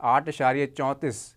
8.34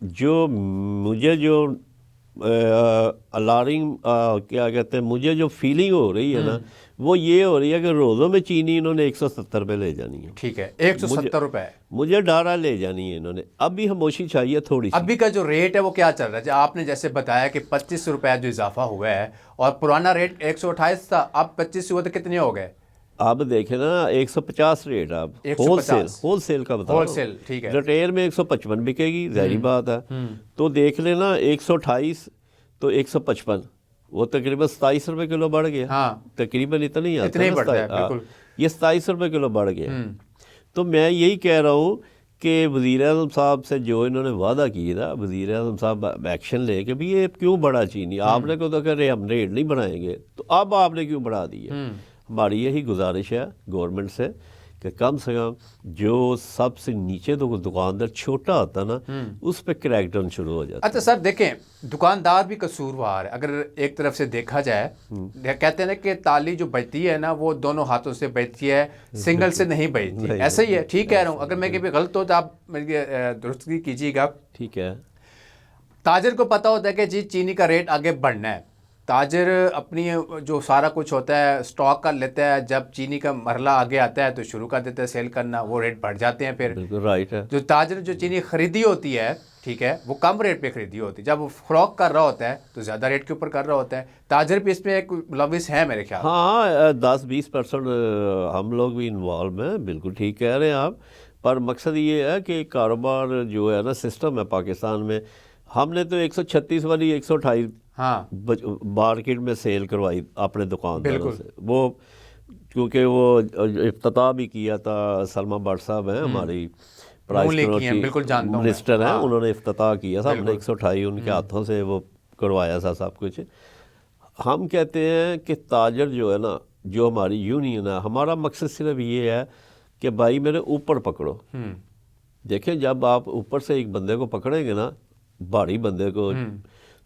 جو مجھے جو الارنگ کیا کہتے ہیں، مجھے جو فیلنگ ہو رہی ہے نا وہ یہ ہو رہی ہے کہ روزوں میں چینی انہوں نے 170 روپے لے جانی ہے. ٹھیک ہے، 170 روپے مجھے ڈارا لے جانی ہے انہوں نے. اب بھی خاموشی چاہیے تھوڑی سی. ابھی کا جو ریٹ ہے وہ کیا چل رہا ہے؟ آپ نے جیسے بتایا کہ 25 روپے جو اضافہ ہوا ہے اور پرانا ریٹ 128 تھا، اب 25 ہوا تو کتنے ہو گئے؟ آپ دیکھیں نا 150 ریٹ. آپ 150 ہول سیل کا بتاؤ. ہول سیل ٹھیک ہے. ریٹیل میں 155 بکے گی، ظاہری بات ہے. تو دیکھ لینا 128 تو 155، وہ تقریباً 27 روپے کلو بڑھ گیا. ہاں تقریباً اتنا ہی اتنے ہی آتا بڑھتا ہے ہے. بالکل. یہ 27 روپے کلو بڑھ گیا. تو میں یہی کہہ رہا ہوں کہ وزیر اعظم صاحب سے جو انہوں نے وعدہ کیا تھا، وزیر اعظم صاحب ایکشن لے کہ بھی یہ کیوں بڑھا چینی. آپ نے کو تو کہہ رہے ہم ریٹ نہیں بڑھائیں گے، تو اب آپ نے کیوں بڑھا دی ہے. ہماری یہی گزارش ہے گورنمنٹ سے کہ کم سے کم جو سب سے نیچے تو دکاندار چھوٹا ہوتا نا اس پہ کریک ڈاؤن شروع ہو جاتا. اچھا سر دیکھیں، دکاندار بھی قصوروار ہے اگر ایک طرف سے دیکھا جائے. کہتے ہیں نا کہ تالی جو بجتی ہے نا وہ دونوں ہاتھوں سے بجتی ہے، سنگل سے نہیں بجتی. ایسا ہی ہے. ٹھیک کہہ رہا ہوں، اگر میں کبھی غلط ہو تو آپ میری درستگی کیجیے گا. ٹھیک ہے. تاجر کو پتہ ہوتا ہے کہ جی چینی کا ریٹ آگے بڑھنا ہے. تاجر اپنی جو سارا کچھ ہوتا ہے سٹاک کر لیتا ہے، جب چینی کا مرحلہ آگے آتا ہے تو شروع کر دیتا ہے سیل کرنا، وہ ریٹ بڑھ جاتے ہیں. پھر بالکل رائٹ ہے. جو تاجر جو چینی خریدی ہوتی ہے ٹھیک ہے وہ کم ریٹ پہ خریدی ہوتی ہے، جب وہ فروخت کر رہا ہوتا ہے تو زیادہ ریٹ کے اوپر کر رہا ہوتا ہے. تاجر بھی اس میں ایک ملوث ہے میرے خیال. ہاں 10-20% ہم لوگ بھی انوالو ہیں. بالکل ٹھیک کہہ رہے ہیں آپ. پر مقصد یہ ہے کہ کاروبار جو ہے نا سسٹم ہے پاکستان میں، ہم نے تو 136 والی 128 ہاں مارکیٹ میں سیل کروائی اپنے دکانداروں سے. وہ کیونکہ وہ افتتاح بھی کیا تھا، سلما بٹ صاحب ہیں ہماری پرائز منسٹر ہیں، انہوں نے افتتاح کیا تھا. ہم نے 128 ان کے ہاتھوں سے وہ کروایا تھا سب کچھ. ہم کہتے ہیں کہ تاجر جو ہے نا، جو ہماری یونین ہے، ہمارا مقصد صرف یہ ہے کہ بھائی میرے اوپر پکڑو. دیکھیں جب آپ اوپر سے ایک بندے کو پکڑیں گے نا، بھاری بندے کو،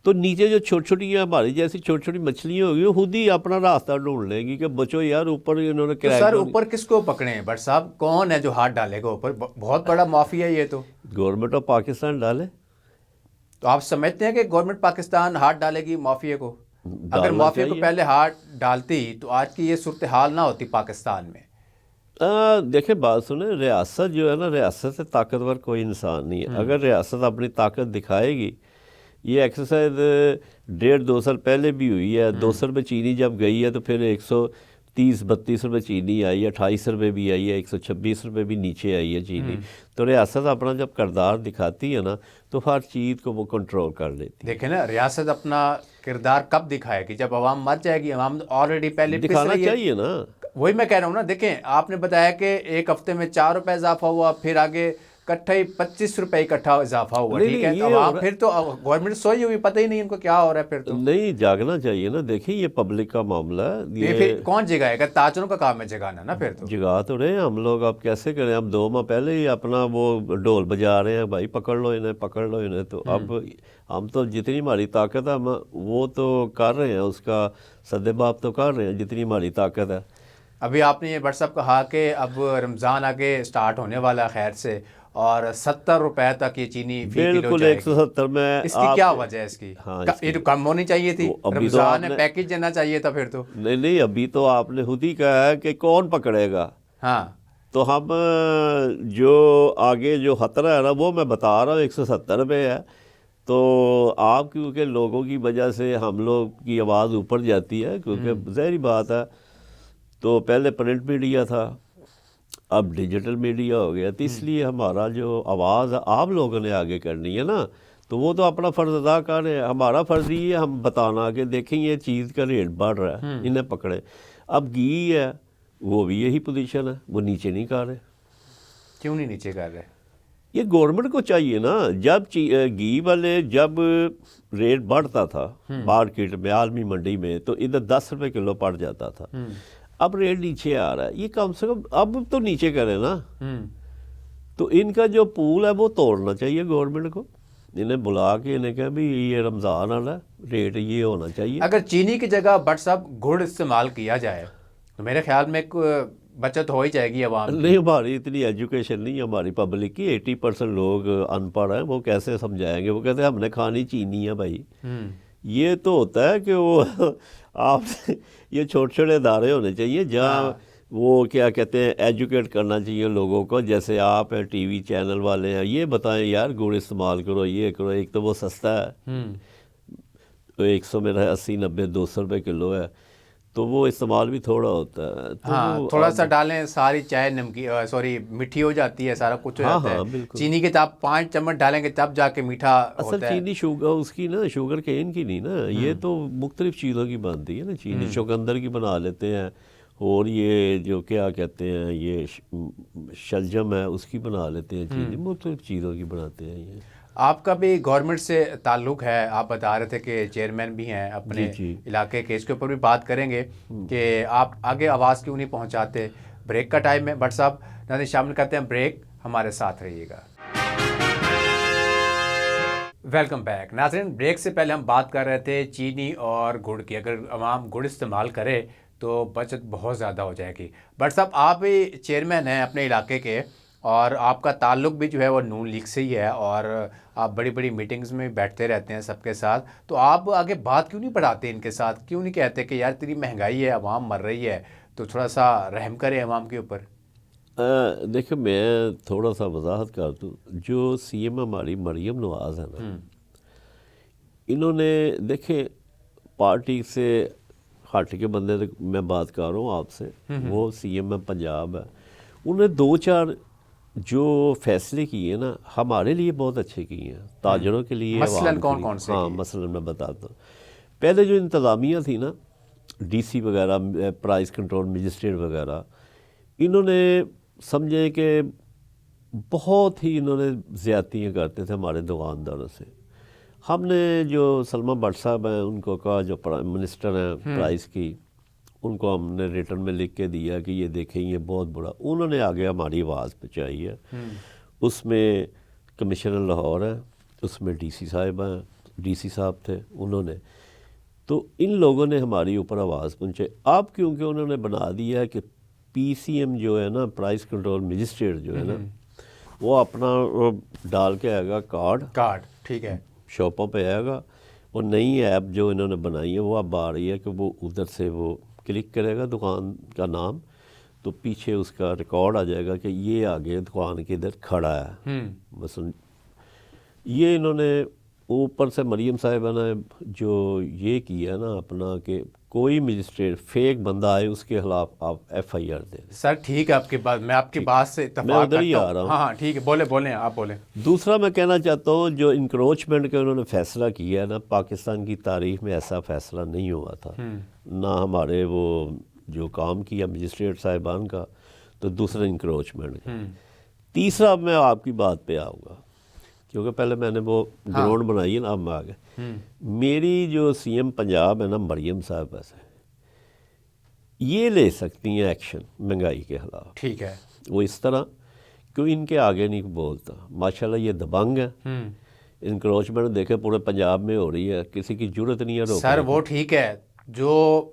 تو نیچے جو چھوٹی چھوٹی ہماری جیسی چھوٹی چھوٹی مچھلیاں ہوگی وہ خود ہی اپنا راستہ ڈھونڈ لیں گی کہ بچو یار اوپر انہوں نے تو سر اوپر کس کو پکڑے ہیں بٹ صاحب؟ کون ہے جو ہاتھ ڈالے گا اوپر؟ بہت بڑا مافیا ہے یہ تو. گورنمنٹ آف پاکستان ڈالے. تو آپ سمجھتے ہیں کہ گورنمنٹ پاکستان ہاتھ ڈالے گی مافیا کو؟ اگر مافیا کو پہلے ہاتھ ڈالتی تو آج کی یہ صورتحال نہ ہوتی پاکستان میں. دیکھیں بات سنیں، ریاست جو ہے نا، ریاست سے طاقتور کوئی انسان نہیں ہے. اگر ریاست اپنی طاقت دکھائے گی، یہ ایکسرسائز 1.5-2 سال پہلے بھی ہوئی ہے. 200 روپے چینی جب گئی ہے تو پھر 130-32 روپے چینی آئی ہے، 28 روپے بھی آئی ہے، 126 روپے بھی نیچے آئی ہے چینی. تو ریاست اپنا جب کردار دکھاتی ہے نا تو ہر چیز کو وہ کنٹرول کر لیتی ہے. دیکھیں نا ریاست اپنا کردار کب دکھائے گی؟ جب عوام مر جائے گی. عوام آلریڈی پہلے دکھانا چاہیے نا. وہی میں کہہ رہا ہوں نا. دیکھیں آپ نے بتایا کہ ایک ہفتے میں 4 روپے اضافہ ہوا، پھر آگے اکٹھا ہی 25 روپے اکٹھا اضافہ ہوا. ٹھیک ہے، عوام پھر تو گورنمنٹ سوئی ہوئی، پتہ ہی نہیں ان کو کیا ہو رہا ہے. پھر تو نہیں جاگنا چاہیے نا. دیکھیں یہ پبلک کا معاملہ ہے. یہ پھر کون جگائے گا؟ تاجروں کا کام ہے جگانا نا. پھر تو جگا تو رہے ہیں ہم لوگ. اب کیسے کریں؟ ہم 2 ماہ پہلے ہی اپنا وہ ڈھول بجا رہے ہیں، بھائی پکڑ لو انہیں، پکڑ لو انہیں. تو اب ہم تو جتنی ہماری طاقت ہے ہم وہ تو کر رہے ہیں، اس کا سدباب تو کر رہے ہیں جتنی ہماری طاقت ہے. ابھی آپ نے یہ بٹ صاحب کہا کہ اب رمضان آگے سٹارٹ ہونے والا ہے خیر سے، اور 70 روپے تک یہ چینی فی کلو بالکل جائے گی. 170 میں. اس کی کیا وجہ ہے اس کی؟ یہ تو کم ہونی چاہیے تھی. رمضان میں پیکیج دینا چاہیے تھا پھر تو. نہیں ابھی تو آپ نے خود ہی کہا ہے کہ کون پکڑے گا. ہاں تو ہم جو آگے جو خطرہ ہے نا وہ میں بتا رہا ہوں 170 روپے ہے. تو آپ کیونکہ لوگوں کی وجہ سے ہم لوگ کی آواز اوپر جاتی ہے، کیونکہ ظاہری بات ہے. تو پہلے پرنٹ میڈیا تھا، اب ڈیجیٹل میڈیا ہو گیا، تو اس لیے ہمارا جو آواز آپ لوگوں نے آگے کرنی ہے نا، تو وہ تو اپنا فرض ادا کر رہے ہیں. ہمارا فرض یہ ہے ہم بتانا کہ دیکھیں یہ چیز کا ریٹ بڑھ رہا ہے، انہیں پکڑیں. اب گھی ہے وہ بھی یہی پوزیشن ہے، وہ نیچے نہیں کر رہے. کیوں نہیں نیچے کر رہے؟ یہ گورنمنٹ کو چاہیے نا. جب گھی والے جب ریٹ بڑھتا تھا مارکیٹ میں، عالمی منڈی میں، تو ادھر 10 روپے کلو پڑ جاتا تھا. اب ریٹ نیچے آ رہا ہے، یہ کم سے کم اب تو نیچے کرے نا. تو ان کا جو پول ہے وہ توڑنا چاہیے گورنمنٹ کو. انہیں بلا کے انہیں کہا بھی یہ رمضان والا ریٹ یہ ہونا چاہیے. اگر چینی کی جگہ بٹ صاحب گڑ استعمال کیا جائے تو میرے خیال میں ایک بچت ہو ہی جائے گی عوام کی. نہیں ہماری اتنی ایجوکیشن نہیں ہے ہماری پبلک کی. 80% لوگ ان پڑھ ہیں, وہ کیسے سمجھائیں گے؟ وہ کہتے ہیں ہم نے کھانی چینی ہے بھائی. یہ تو ہوتا ہے کہ وہ آپ یہ چھوٹے چھوٹے ادارے ہونے چاہیے جہاں وہ کیا کہتے ہیں ایجوکیٹ کرنا چاہیے لوگوں کو. جیسے آپ ہیں ٹی وی چینل والے ہیں, یہ بتائیں یار گڑ استعمال کرو, یہ کرو. ایک تو وہ سستا ہے, 100 میں 80 90 200 روپے کلو ہے, تو وہ استعمال بھی تھوڑا ہوتا ہے. ہاں تھوڑا سا ڈالیں, ساری چائے نمکین سوری میٹھی ہو جاتی ہے, سارا کچھ ہو جاتا ہے. چینی کے آپ 5 چمچ ڈالیں گے تب جا کے میٹھا اصل ہوتا ہے. چینی شوگر اس کی نا, شوگر کین کی نہیں نا, یہ تو مختلف چیزوں کی بنتی ہے نا. چینی چقندر کی بنا لیتے ہیں, اور یہ جو کیا کہتے ہیں یہ شلجم ہے اس کی بنا لیتے ہیں چینی. مختلف چیزوں کی بناتے ہیں یہ. آپ کا بھی گورنمنٹ سے تعلق ہے, آپ بتا رہے تھے کہ چیئرمین بھی ہیں اپنے علاقے کے. اس کے اوپر بھی بات کریں گے کہ آپ آگے آواز کیوں نہیں پہنچاتے. بریک کا ٹائم ہے, بٹ صاحب ناظرین شامل کرتے ہیں بریک, ہمارے ساتھ رہیے گا. ویلکم بیک ناظرین. بریک سے پہلے ہم بات کر رہے تھے چینی اور گڑ کی. اگر عوام گڑ استعمال کرے تو بچت بہت زیادہ ہو جائے گی. بٹ صاحب آپ بھی چیئرمین ہیں اپنے علاقے کے, اور آپ کا تعلق بھی جو ہے وہ نون لیگ سے ہی ہے, اور آپ بڑی بڑی میٹنگز میں بیٹھتے رہتے ہیں سب کے ساتھ. تو آپ آگے بات کیوں نہیں بڑھاتے ان کے ساتھ؟ کیوں نہیں کہتے کہ یار اتنی مہنگائی ہے, عوام مر رہی ہے, تو تھوڑا سا رحم کریں عوام کے اوپر؟ دیکھیں میں تھوڑا سا وضاحت کر دوں. جو سی ایم ہماری مریم نواز ہے نا, انہوں نے دیکھیں پارٹی سے ہٹ کے بندے میں بات کر رہا ہوں آپ سے, وہ سی ایم پنجاب ہے. انہوں نے 2-4 جو فیصلے کیے نا ہمارے لیے بہت اچھے کیے ہیں, تاجروں کے لیے. مثلاً کون سے؟ ہاں مثلاً میں بتاتا ہوں. پہلے جو انتظامیہ تھی نا, ڈی سی وغیرہ, پرائز کنٹرول مجسٹریٹ وغیرہ, انہوں نے سمجھے کہ بہت ہی انہوں نے زیادتیاں کرتے تھے ہمارے دکانداروں سے. ہم نے جو سلمہ بٹ صاحب ہیں ان کو کہا, جو منسٹر ہیں پرائز کی, ان کو ہم نے ریٹرن میں لکھ کے دیا کہ یہ دیکھیں یہ بہت بڑا. انہوں نے آگے ہماری آواز پہنچائی ہے. اس میں کمشنر لاہور ہیں, اس میں ڈی سی صاحب ہیں, ڈی سی صاحب تھے انہوں نے. تو ان لوگوں نے ہماری اوپر آواز پہنچائی. اب کیونکہ انہوں نے بنا دیا کہ پی سی ایم جو ہے نا, پرائز کنٹرول مجسٹریٹ جو ہے نا, وہ اپنا ڈال کے آئے گا کارڈ, ٹھیک ہے, شاپوں پہ آئے گا. اور نئی ایپ جو انہوں نے بنائی ہے وہ اب آ رہی ہے کہ وہ ادھر سے وہ کلک کرے گا دکان کا نام, تو پیچھے اس کا ریکارڈ آ جائے گا کہ یہ آگے دکان کے ادھر کھڑا ہے. مثلا یہ انہوں نے اوپر سے مریم صاحبہ نے جو یہ کیا نا اپنا, کہ کوئی مجسٹریٹ فیک بندہ آئے اس کے خلاف آپ ایف آئی آر دیں. سر ٹھیک ہے آپ کی بات, میں آپ کی بات سے اتفاق کرتا ہوں. ہاں ٹھیک ہے, بولیں آپ بولیں. دوسرا میں کہنا چاہتا ہوں, جو انکروچمنٹ کا انہوں نے فیصلہ کیا ہے نا, پاکستان کی تاریخ میں ایسا فیصلہ نہیں ہوا تھا. نہ ہمارے وہ جو کام کیا مجسٹریٹ صاحبان کا, تو دوسرا انکروچمنٹ کا. تیسرا میں آپ کی بات پہ آؤں گا, کیونکہ پہلے میں نے وہ گراؤنڈ بنائی ہے نا, اب میں آ گیا. میری جو سی ایم پنجاب ہے نا مریم صاحب سے, یہ لے سکتی ہیں ایکشن مہنگائی کے خلاف. ٹھیک ہے, وہ اس طرح کیوں ان کے آگے نہیں بولتا. ماشاءاللہ یہ دبنگ ہے. انکروچمنٹ دیکھے پورے پنجاب میں ہو رہی ہے, کسی کی ضرورت نہیں ہے روکنے. سر وہ ٹھیک ہے, جو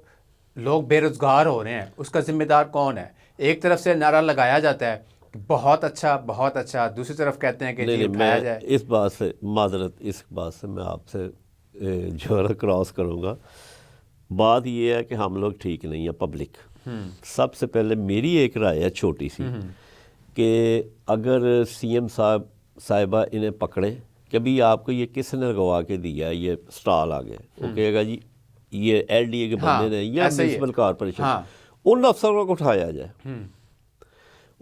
لوگ بے روزگار ہو رہے ہیں اس کا ذمہ دار کون ہے؟ ایک طرف سے نعرہ لگایا جاتا ہے بہت اچھا بہت اچھا, دوسری طرف کہتے ہیں کہ جی اٹھایا جائے. اس بات سے معذرت, اس بات سے میں آپ سے جو ہے کراس کروں گا. بات یہ ہے کہ ہم لوگ ٹھیک نہیں ہیں پبلک. سب سے پہلے میری ایک رائے ہے چھوٹی سی, کہ اگر سی ایم صاحبہ انہیں پکڑے کہ بھی آپ کو یہ کس نے لگوا کے دیا, یہ سٹال آ گئے, وہ کہے گا جی یہ ایل ڈی اے کے بندے نے یا میونسپل کارپوریشن, ان افسروں کو اٹھایا جائے.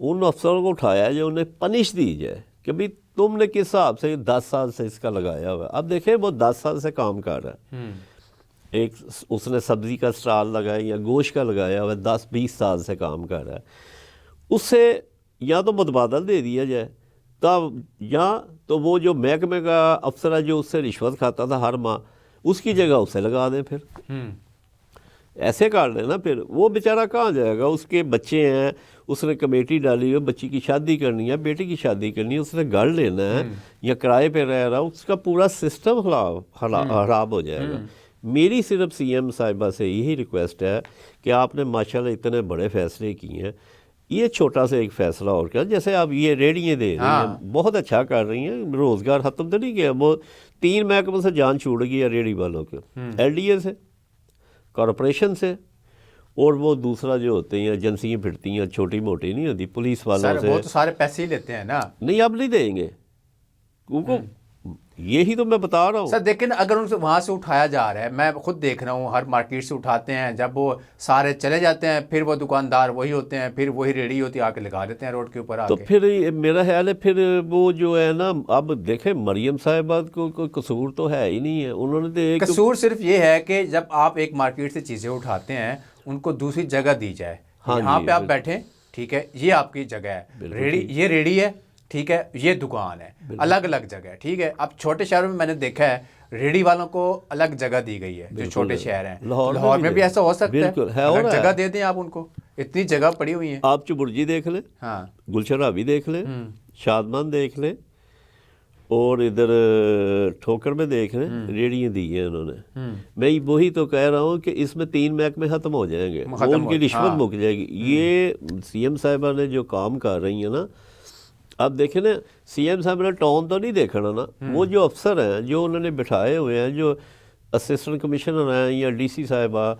ان افسروں کو اٹھایا جائے, انہیں پنش دی جائے کہ بھئی تم نے کس حساب سے 10 سال سے اس کا لگایا ہوا ہے. اب دیکھیں وہ 10 سال سے کام کر رہا ہے. ایک اس نے سبزی کا سٹال لگایا یا گوشت کا لگایا ہوا ہے, 10-20 سال سے کام کر رہا ہے. اس سے یا تو متبادل دے دیا جائے, تب یا تو وہ جو محکمے کا افسر ہے جو اس سے رشوت کھاتا تھا ہر ماہ, اس کی جگہ اسے لگا دیں. پھر ایسے کر لیں نا, پھر وہ بیچارہ کہاں جائے گا؟ اس کے بچے ہیں, اس نے کمیٹی ڈالی ہے, بچی کی شادی کرنی ہے, بیٹی کی شادی کرنی ہے, اس نے گھر لینا ہے یا کرائے پہ رہ رہا, اس کا پورا سسٹم خراب ہو جائے گا. میری صرف سی ایم صاحبہ سے یہی ریکویسٹ ہے کہ آپ نے ماشاءاللہ اتنے بڑے فیصلے کیے ہیں, یہ چھوٹا سا ایک فیصلہ اور کیا، جیسے آپ یہ ریڑیاں دے رہی ہیں بہت اچھا کر رہی ہیں، روزگار ختم تو نہیں کیا، وہ 3 محکموں سے جان چھوڑ گئی ہے ریڑی والوں کے، ایل ڈی اے سے، کارپوریشن سے، اور وہ دوسرا جو ہوتے ہیں ایجنسیاں پھرتی ہیں چھوٹی موٹی نہیں ہوتی، پولیس والوں سے۔ وہ تو سارے پیسے ہی لیتے ہیں نا۔ نہیں اب نہیں دیں گے کیونکہ یہی تو میں بتا رہا ہوں سر دیکھیں اگر ان سے وہاں سے اٹھایا جا رہا ہے، میں خود دیکھ رہا ہوں ہر مارکیٹ سے اٹھاتے ہیں، جب وہ سارے چلے جاتے ہیں پھر وہ دکاندار وہی ہوتے ہیں، پھر وہی ریڑھی ہوتی ہے آ کے لگا دیتے ہیں روڈ کے اوپر آ تو کے۔ پھر میرا خیال ہے پھر وہ جو ہے نا، اب دیکھیں مریم صاحبہ کو کوئی قصور تو ہے ہی نہیں ہے، انہوں نے تو ایک قصور صرف یہ ہے کہ جب آپ ایک مارکیٹ سے چیزیں اٹھاتے ہیں ان کو دوسری جگہ دی جائے، یہاں پہ آپ بیٹھیں، ٹھیک ہے، یہ آپ کی جگہ ہے، ریڑھی یہ ریڑھی ہے، ٹھیک ہے، یہ دکان ہے، الگ الگ جگہ ہے، ٹھیک ہے۔ اب چھوٹے شہروں میں نے دیکھا ہے ریڑھی والوں کو الگ جگہ دی گئی ہے، جو چھوٹے شہر ہیں، لاہور میں بھی ایسا ہو سکتا ہے، الگ جگہ دے دیں آپ ان کو، اتنی جگہ پڑی ہوئی ہیں۔ آپ چبرجی دیکھ لیں، ہاں، گلشن ابھی دیکھ لیں، شادمان دیکھ لیں، اور ادھر ٹھوکر میں دیکھ لیں، ریڑیاں دی ہیں انہوں نے۔ میں وہی تو کہہ رہا ہوں کہ اس میں 3 محکمے ختم ہو جائیں گے، وہ ان کی رشوت مک جائے گی۔ یہ سی ایم صاحبہ نے جو کام کر رہی ہیں نا، اب دیکھیں نا، سی ایم صاحب نے ٹون تو نہیں دیکھنا نا، وہ جو افسر ہیں جو انہوں نے بٹھائے ہوئے ہیں، جو اسسٹنٹ کمشنر ہیں یا ڈی سی صاحبہ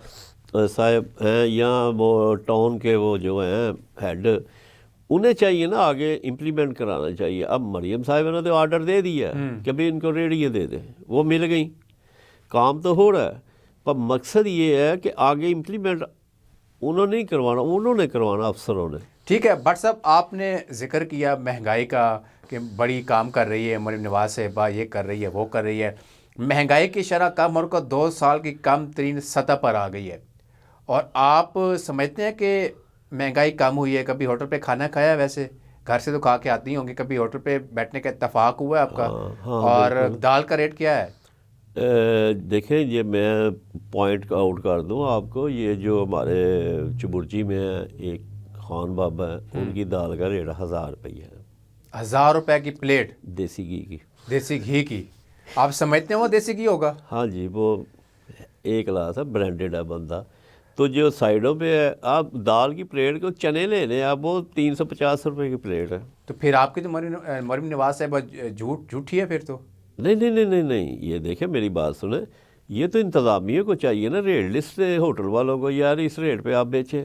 صاحب ہیں یا وہ ٹاؤن کے وہ جو ہیں ہیڈ، انہیں چاہیے نا آگے امپلیمنٹ کرانا چاہیے۔ اب مریم صاحبہ نے تو آرڈر دے دیا کہ بھائی ان کو ریڑیاں دے دیں، وہ مل گئیں، کام تو ہو رہا ہے، پر مقصد یہ ہے کہ آگے امپلیمنٹ انہوں نے نہیں کروانا، انہوں نے کروانا افسروں نے۔ ٹھیک ہے بٹ صاحب، آپ نے ذکر کیا مہنگائی کا کہ بڑی کام کر رہی ہے مریم نواز صاحبہ، یہ کر رہی ہے وہ کر رہی ہے، مہنگائی کی شرح کم اور 2 سال کی کم ترین سطح پر آ گئی ہے، اور آپ سمجھتے ہیں کہ مہنگائی کم ہوئی ہے؟ کبھی ہوٹل پہ کھانا کھایا ہے؟ ویسے گھر سے تو کھا کے آتی ہوں گی، کبھی ہوٹل پہ بیٹھنے کا اتفاق ہوا ہے آپ کا؟ اور دال کا ریٹ کیا ہے؟ دیکھیں یہ میں پوائنٹ آؤٹ کر دوں آپ کو، یہ جو ہمارے چبرجی میں ایک خان بابا ہے، ان کی دال کا ریٹ 1000 روپیہ ہے۔ 1000 روپے کی پلیٹ دیسی گھی کی؟ دیسی گھی کی؟ آپ سمجھتے ہیں وہ دیسی گھی ہوگا؟ ہاں جی، وہ ایک کلاس ہے، برانڈیڈ ہے بندہ۔ تو جو سائڈوں پہ ہے، آپ دال کی پلیٹ کو چنے لے لیں آپ، وہ 350 روپے کی پلیٹ ہے۔ تو پھر آپ کی تو مریم نواز صاحبہ جھوٹھی ہے پھر تو۔ نہیں، یہ دیکھیں میری بات سنیں، یہ تو انتظامیہ کو چاہیے نا ریٹ لسٹ ہوٹل والوں کو، یار اس ریٹ پہ آپ بیچیں۔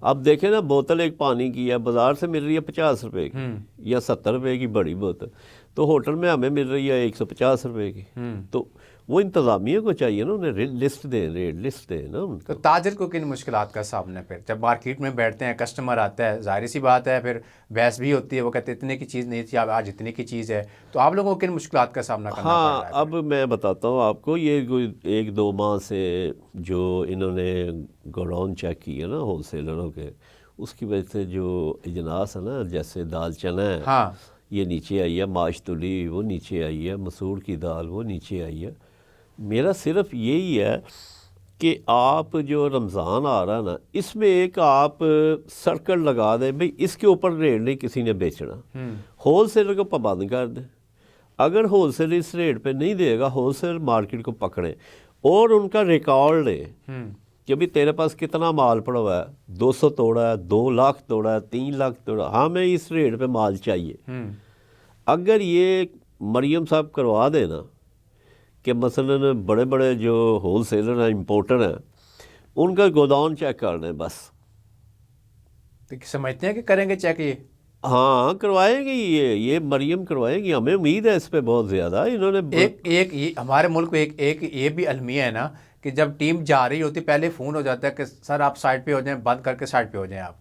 اب دیکھیں نا، بوتل ایک پانی کی ہے بازار سے مل رہی ہے 50 روپے کی یا 70 روپے کی بڑی بوتل، تو ہوٹل میں ہمیں مل رہی ہے 150 روپے کی۔ تو وہ انتظامیہ کو چاہیے نا، انہیں لسٹ دیں، ریٹ لسٹ دیں نا ان کو۔ تو تاجر کو کن مشکلات کا سامنا؟ پھر جب مارکیٹ میں بیٹھتے ہیں، کسٹمر آتا ہے، ظاہر سی بات ہے پھر بحث بھی ہوتی ہے، وہ کہتے ہیں اتنے کی چیز نہیں تھی، آج اتنے کی چیز ہے، تو آپ لوگوں کو کن مشکلات کا سامنا کرنا پڑ رہا ہے؟ اب میں بتاتا ہوں آپ کو، یہ کوئی 1-2 ماہ سے جو انہوں نے گوڈاؤن چیک کیا نا ہول سیلروں کے، اس کی وجہ سے جو اجناس ہے نا، جیسے دال چنا ہے یہ نیچے آئی ہے، ماش تولی وہ نیچے آئی ہے، مسور کی دال وہ نیچے آئی ہے۔ میرا صرف یہی ہے کہ آپ جو رمضان آ رہا ہے نا، اس میں ایک آپ سرکل لگا دیں، بھئی اس کے اوپر ریٹ نہیں کسی نے بیچنا، ہول سیلر کو پابند کر دیں۔ اگر ہول سیل اس ریٹ پہ نہیں دے گا، ہول سیل مارکیٹ کو پکڑیں اور ان کا ریکارڈ لیں کہ بھی تیرے پاس کتنا مال پڑا ہوا ہے، 200 توڑا ہے، 2 لاکھ توڑا ہے، 3 لاکھ توڑا، ہمیں اس ریٹ پہ مال چاہیے۔ اگر یہ مریم صاحب کروا دے نا کہ مثلا بڑے بڑے جو ہول سیلر ہیں، امپورٹر ہیں، ان کا گوداؤن چیک کر لیں بس۔ سمجھتے ہیں کہ کریں گے چیک؟ یہ ہاں کروائیں گی، یہ مریم کروائیں گی، ہمیں امید ہے اس پہ بہت زیادہ۔ انہوں نے ایک ہمارے ملک میں ایک یہ بھی المیہ ہے نا کہ جب ٹیم جا رہی ہوتی پہلے فون ہو جاتا ہے کہ سر آپ سائڈ پہ ہو جائیں، بند کر کے سائڈ پہ ہو جائیں، آپ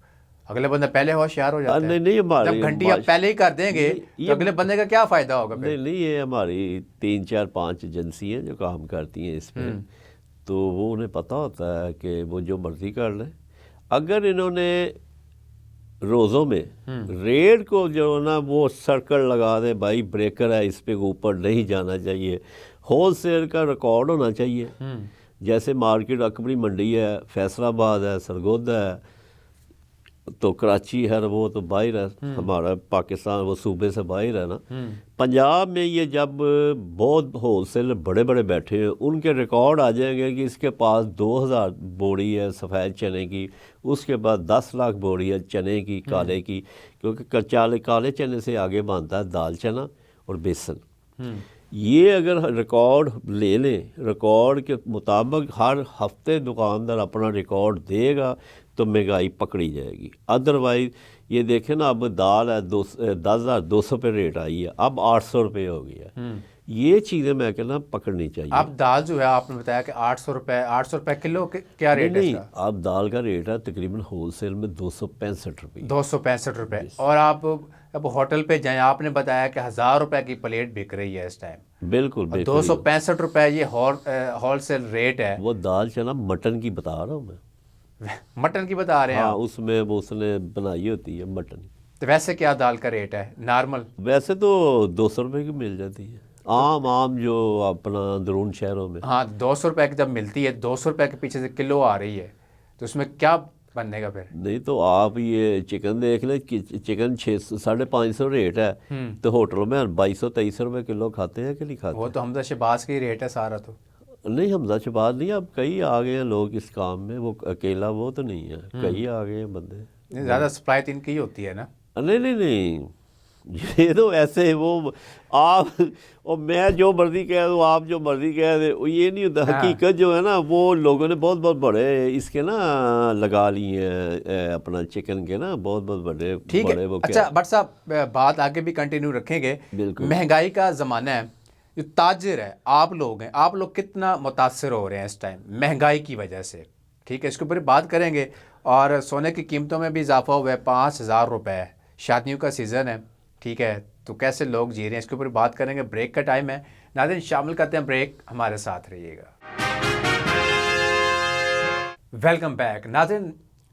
اگلے بندہ پہلے ہوشیار ہو جاتا ہے۔ جب گھنٹی آپ پہلے ہی کر دیں گے تو اگلے بندے کا کیا فائدہ ہوگا؟ نہیں، یہ ہماری 3-4-5 ایجنسی ہیں جو کام کرتی ہیں اس پہ، تو وہ انہیں پتہ ہوتا ہے کہ وہ جو مرضی کر لیں۔ اگر انہوں نے روزوں میں ریٹ کو جو نا وہ سرکل لگا دیں، بھائی بریکر ہے اس پہ اوپر نہیں جانا چاہیے، ہول سیل کا ریکارڈ ہونا چاہیے، جیسے مارکیٹ اکبری منڈی ہے، فیصل آباد ہے، سرگودا ہے، تو کراچی ہے وہ تو باہر ہے ہمارا پاکستان، وہ صوبے سے باہر ہے نا. پنجاب میں یہ جب بہت ہول سیل بڑے بڑے بیٹھے ہیں، ان کے ریکارڈ آ جائیں گے کہ اس کے پاس 2000 بوری ہے سفید چنے کی، اس کے بعد 10 لاکھ بوری ہے چنے کی کالے کی، کیونکہ کالے چنے سے آگے بنتا ہے دال چنا اور بیسن. یہ اگر ریکارڈ لے لیں، ریکارڈ کے مطابق ہر ہفتے دکاندار اپنا ریکارڈ دے گا تو مہنگائی پکڑی جائے گی. ادروائز یہ دیکھیں نا، اب دال ہے 10,200 پہ ریٹ آئی ہے، اب 800 روپے ہو گئی ہے. یہ چیزیں میں کہنا پکڑنی چاہیے. اب دال جو ہے آپ نے بتایا کہ 800 روپے کلو، کیا ریٹ ہے اس کا؟ اب دال کا ریٹ ہے تقریباً ہول سیل میں 265 روپے. 265 روپے. اور آپ اب ہوٹل پہ جائیں، آپ نے بتایا کہ 1000 روپے کی پلیٹ بک رہی ہے اس ٹائم. بالکل 265 روپے یہ ہول سیل ریٹ ہے. وہ دال چنا مٹن کی بتا رہا ہوں میں. مٹن کی بتا رہے ہیں؟ ہاں، اس میں اس نے بنائی ہوتی ہے مٹن. تو ویسے کیا دال کا ریٹ ہے نارمل؟ ویسے تو 200 روپے کی مل جاتی ہے عام جو اپنا اندرون شہروں میں. ہاں 200 روپے کی جب ملتی ہے، 200 روپے کے پیچھے سے کلو آ رہی ہے، تو اس میں کیا بننے گا پھر؟ نہیں تو آپ یہ چکن دیکھ لیں، چکن 550 ریٹ ہے تو ہوٹلوں میں 2200-2300 روپے کلو کھاتے ہیں کہ نہیں کھاتے؟ وہ تو حمزہ شہباز کی ریٹ ہے سارا. تو نہیں، حمزہ شہباز نہیں، اب کئی آ گئے ہیں لوگ اس کام میں، وہ اکیلا وہ تو نہیں ہے، کئی آ گئے ہیں بندے. زیادہ سپلائی تو ان کی ہی ہوتی ہے نا؟ نہیں، یہ تو ایسے وہ آپ اور میں جو مرضی کہہ دوں، آپ جو مرضی کہہ دیں، یہ نہیں ہوتا. حقیقت جو ہے نا، وہ لوگوں نے بہت بہت بڑے اس کے نا لگا لیے ہیں اپنا چکن کے نا، بہت بہت بڑے بڑے. وہ اچھا بٹ صاحب، بات آگے بھی کنٹینیو رکھیں گے. بالکل. مہنگائی کا زمانہ ہے، جو تاجر ہے، آپ لوگ ہیں، آپ لوگ کتنا متاثر ہو رہے ہیں اس ٹائم مہنگائی کی وجہ سے؟ ٹھیک ہے، اس کے اوپر بات کریں گے. اور سونے کی قیمتوں میں بھی اضافہ ہوا ہے، 5000 روپے ہے، شادیوں کا سیزن ہے. ٹھیک ہے، تو کیسے لوگ جی رہے ہیں، اس کے اوپر بات کریں گے. بریک کا ٹائم ہے، ناظرین شامل کرتے ہیں بریک، ہمارے ساتھ رہیے گا. Welcome back. ناظرین،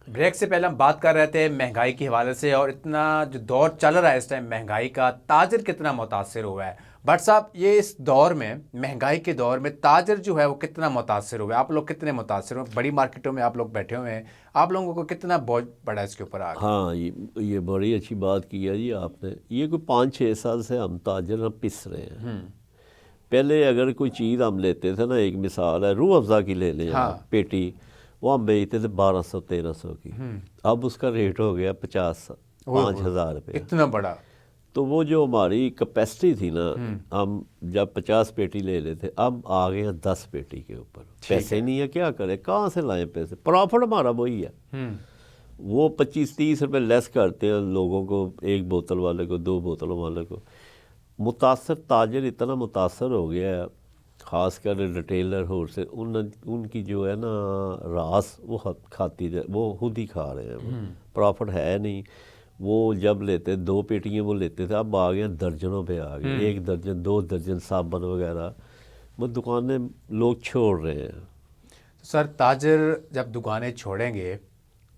بریک سے پہلے ہم بات کر رہے تھے مہنگائی کے حوالے سے، اور اتنا جو دور چل رہا ہے اس ٹائم مہنگائی کا، تاجر کتنا متاثر ہوا ہے. بٹ صاحب، یہ اس دور میں، مہنگائی کے دور میں، تاجر جو ہے وہ کتنا متاثر ہوا ہے؟ آپ لوگ کتنے متاثر ہوئے؟ بڑی مارکیٹوں میں آپ لوگ بیٹھے ہوئے ہیں، آپ لوگوں کو کتنا بوجھ پڑا اس کے اوپر آ گیا؟ ہاں، یہ بڑی اچھی بات کی ہے جی آپ نے. یہ کوئی 5-6 سال سے ہم تاجر پس رہے ہیں. پہلے اگر کوئی چیز ہم لیتے تھے نا، ایک مثال ہے روح افزا کی لے لیں آپ، پیٹی، وہ ہم بیچتے تھے 1200-1300 کی. اب اس کا ریٹ ہو گیا 5,000 روپے. اتنا بڑا؟ تو وہ جو ہماری کیپیسٹی تھی نا، ہم جب 50 پیٹی لے لیتے، اب آ گئے ہیں 10 پیٹی کے اوپر. پیسے نہیں ہے، کیا کریں، کہاں سے لائیں پیسے؟ پرافٹ ہمارا وہی ہے. وہ 25-30 روپے لیس کرتے ہیں لوگوں کو، ایک بوتل والے کو، 2 بوتلوں والے کو. متاثر تاجر اتنا متاثر ہو گیا ہے، خاص کر ریٹیلر ہو سے، ان کی جو ہے نا راس وہ کھاتی جائے، وہ خود ہی کھا رہے ہیں. پرافٹ ہے نہیں. وہ جب لیتے 2 پیٹیاں وہ لیتے تھے، اب آ گئے درجنوں پہ آ گئے، 1 درجن 2 درجن صابن وغیرہ. وہ دکانیں لوگ چھوڑ رہے ہیں. سر، تاجر جب دکانیں چھوڑیں گے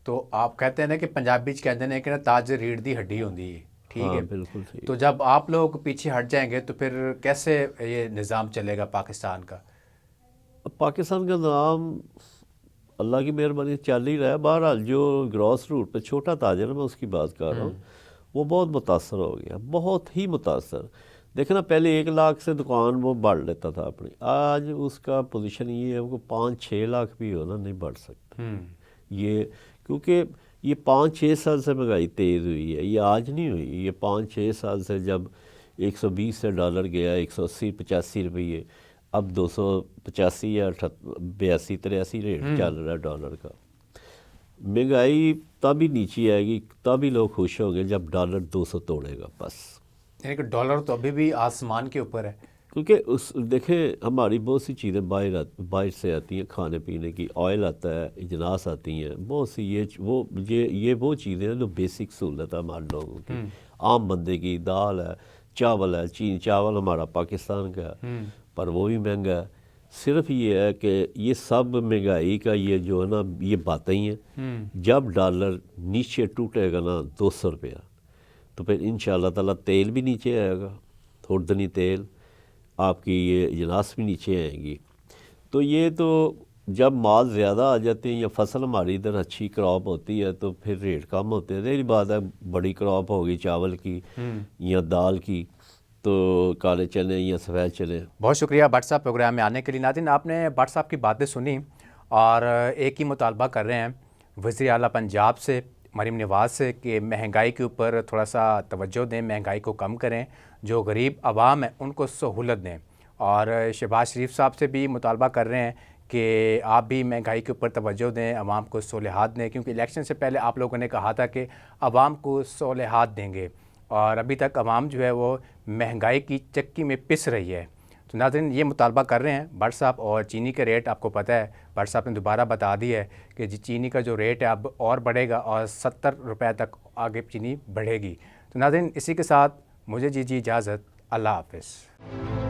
تو آپ کہتے ہیں نا کہ پنجابی کہتے ہیں کہ نا تاجر ریڑھ دی ہڈی ہوندی ہے. ٹھیک ہے، بالکل صحیح. تو جب آپ لوگ پیچھے ہٹ جائیں گے تو پھر کیسے یہ نظام چلے گا پاکستان کا؟ پاکستان کا نظام اللہ کی مہربانی چل ہی رہا ہے. بہرحال جو گراس روٹ پہ چھوٹا تاجر ہے، میں اس کی بات کر رہا ہوں، وہ بہت متاثر ہو گیا، بہت ہی متاثر. دیکھیں نا، پہلے 1 لاکھ سے دکان وہ بڑھ لیتا تھا اپنی، آج اس کا پوزیشن یہ ہے وہ 5-6 لاکھ بھی ہو نا، نہیں بڑھ سکتا. یہ کیونکہ یہ 5-6 سال سے مہنگائی تیز ہوئی ہے، یہ آج نہیں ہوئی. یہ 5-6 سال سے، جب 120 سے ڈالر گیا 180-85 روپیے، اب 285 یا 82-83 ریٹ چل رہا ہے ڈالر کا. مہنگائی تب ہی نیچے آئے گی، تب ہی لوگ خوش ہوں گے جب ڈالر 200 توڑے گا. بس یعنی کہ ڈالر تو ابھی بھی آسمان کے اوپر ہے. کیونکہ دیکھیں ہماری بہت سی چیزیں باہر سے آتی ہیں، کھانے پینے کی، آئل آتا ہے، اجناس آتی ہیں بہت سی. یہ وہ چیزیں ہیں جو بیسک سہولت ہے ہمارے لوگوں کی، عام بندے کی. دال ہے، چاول ہے، چاول ہمارا پاکستان کا ہے پر وہ بھی مہنگا ہے. صرف یہ ہے کہ یہ سب مہنگائی کا یہ جو ہے نا، یہ باتیں ہی ہیں. جب ڈالر نیچے ٹوٹے گا نا 200 روپیہ، تو پھر انشاءاللہ تعالیٰ تیل بھی نیچے آئے گا، خوردنی تیل، آپ کی یہ اجناس بھی نیچے آئیں گی. تو یہ تو جب مال زیادہ آ جاتے ہیں یا فصل ہماری ادھر اچھی کراپ ہوتی ہے تو پھر ریٹ کم ہوتے ہیں. یہی بات ہے, بڑی کراپ ہوگی چاول کی یا دال کی تو کالے چنے یا سفید چنے. بہت شکریہ بٹ صاحب پروگرام میں آنے کے لیے. ناظرین آپ نے بٹ صاحب کی باتیں سنی اور ایک ہی مطالبہ کر رہے ہیں وزیر اعلیٰ پنجاب سے مریم نواز سے کہ مہنگائی کے اوپر تھوڑا سا توجہ دیں, مہنگائی کو کم کریں, جو غریب عوام ہیں ان کو سہولت دیں. اور شہباز شریف صاحب سے بھی مطالبہ کر رہے ہیں کہ آپ بھی مہنگائی کے اوپر توجہ دیں, عوام کو سہولت دیں, کیونکہ الیکشن سے پہلے آپ لوگوں نے کہا تھا کہ عوام کو سہولت دیں گے اور ابھی تک عوام جو ہے وہ مہنگائی کی چکی میں پس رہی ہے. تو ناظرین یہ مطالبہ کر رہے ہیں بٹ صاحب. اور چینی کے ریٹ آپ کو پتہ ہے, بٹ صاحب نے دوبارہ بتا دی ہے کہ چینی کا جو ریٹ ہے اب اور بڑھے گا اور 70 روپے تک آگے چینی بڑھے گی. تو ناظرین اسی کے ساتھ مجھے دیجیے اجازت. اللہ حافظ.